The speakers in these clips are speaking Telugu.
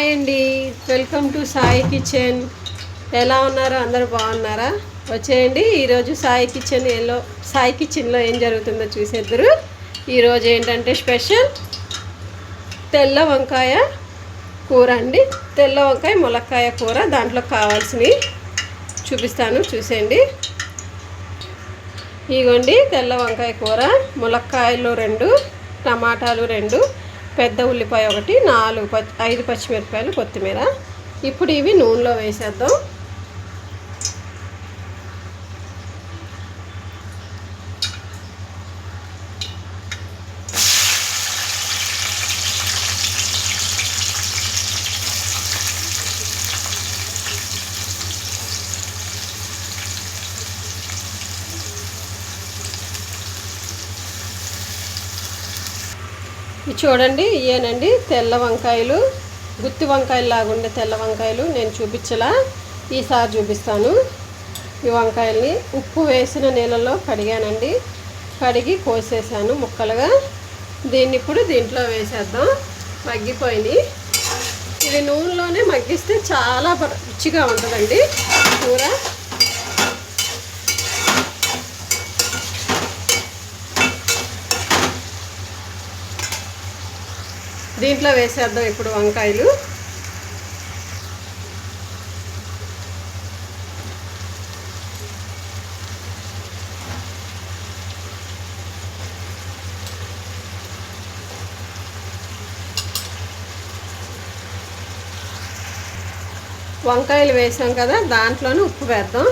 హాయ్ అండి, వెల్కమ్ టు సాయి కిచెన్. ఎలా ఉన్నారు? అందరూ బాగున్నారా? వచ్చేయండి. ఈరోజు సాయి కిచెన్లో ఏం జరుగుతుందో చూసేద్దరు. ఈరోజు ఏంటంటే స్పెషల్ తెల్ల వంకాయ కూర అండి. తెల్ల వంకాయ ములక్కాయ కూర. దాంట్లో కావాల్సినవి చూపిస్తాను, చూసేయండి. ఇగోండి తెల్ల వంకాయ కూర, ములక్కాయలు 2, టమాటాలు 2, పెద్ద ఉల్లిపాయ 1, 5 పచ్చిమిరపకాయలు, కొత్తిమీర. ఇప్పుడు ఇవి నూనెలో వేసేద్దాం. చూడండి, ఇవేనండి తెల్ల వంకాయలు. గుత్తి వంకాయలు లాగుండే తెల్ల వంకాయలు. నేను చూపించలా, ఈసారి చూపిస్తాను. ఈ వంకాయల్ని ఉప్పు వేసిన నీళ్ళలో కడిగానండి. కడిగి కోసేసాను ముక్కలుగా. దీన్ని ఇప్పుడు దీంట్లో వేసేద్దాం. మగ్గిపోయింది. ఇది నూనెలోనే మగ్గిస్తే చాలా రుచిగా ఉంటుందండి కూర. దీంట్లో వేసేద్దాం ఇప్పుడు వంకాయలు. వంకాయలు వేసాం కదా, దాంట్లోనే ఉప్పు వేద్దాం.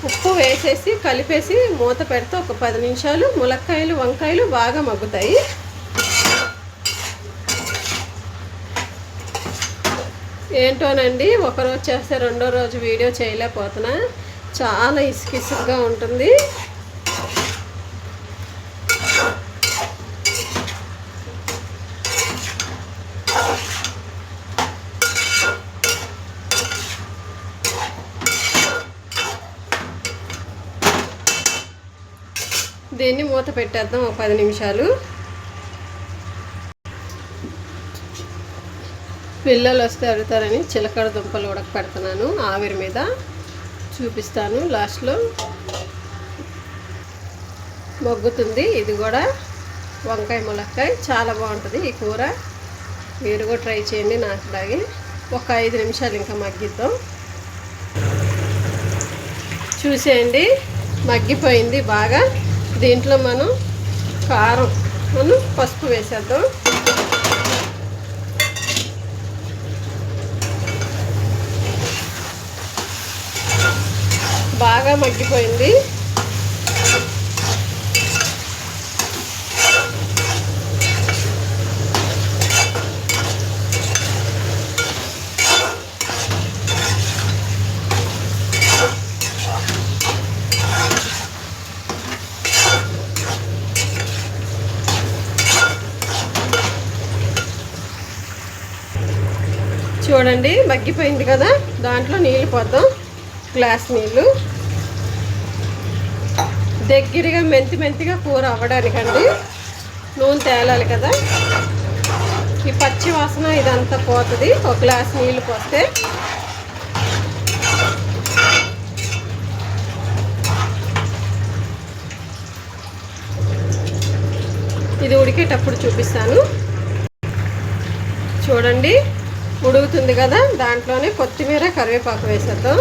ఉప్పు వేసేసి కలిపేసి మూత పెడితే ఒక 10 నిమిషాలు ములక్కాయలు వంకాయలు బాగా మగ్గుతాయి. ఏంటోనండి, ఒకరోజు చేస్తే రెండో రోజు వీడియో చేయలేకపోతున్నా. చాలా ఇసుకిసుగ్గా ఉంటుంది. దీన్ని మూత పెట్టేద్దాం ఒక 10 నిమిషాలు. పిల్లలు వస్తే అడుగుతారని చిలకడ దుంపలు ఉడకపెడుతున్నాను ఆవిరి మీద. చూపిస్తాను లాస్ట్లో. మగ్గుతుంది ఇది కూడా. వంకాయ ములక్కాయ చాలా బాగుంటుంది ఈ కూర. మీరు కూడా ట్రై చేయండి నాకులాగే. ఒక 5 నిమిషాలు ఇంకా మగ్గిద్దాం. చూసేయండి, మగ్గిపోయింది బాగా. దీంట్లో మనం కారం, పసుపు వేసేద్దాం. బాగా మగ్గిపోయింది. చూడండి, మగ్గిపోయింది కదా. దాంట్లో నీళ్ళు పోద్దాం, గ్లాస్ నీళ్ళు. దగ్గరగా మెంతిగా కూర అవ్వడానికండి. నూనె తేలాలి కదా. ఈ పచ్చి వాసన ఇదంతా పోతుంది ఒక గ్లాస్ నీళ్ళు పోస్తే. ఇది ఉడికేటప్పుడు చూపిస్తాను. చూడండి, ఉడుకుతుంది కదా. దాంట్లోనే కొత్తిమీర కరివేపాకు వేసేద్దాం.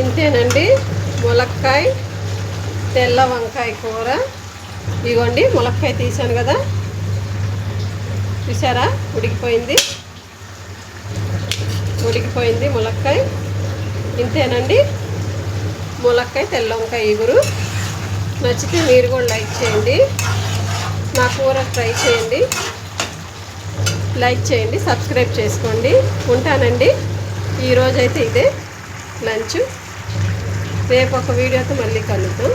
ఇంతేనండి ములక్కాయ తెల్ల వంకాయ కూర. ఇగోండి ములక్కాయ తీసాను కదా, చూసారా? ఉడికిపోయింది ములక్కాయ. ఇంతేనండి ములక్కాయ తెల్ల వంకాయ ఇగురు. నచ్చితే మీరు కూడా లైక్ చేయండి, నా కూర ట్రై చేయండి. లైక్ చేయండి, సబ్స్క్రైబ్ చేసుకోండి. ఉంటానండి. ఈరోజైతే ఇదే లంచ్. రేపు ఒక వీడియోతో మళ్ళీ కలుద్దాం.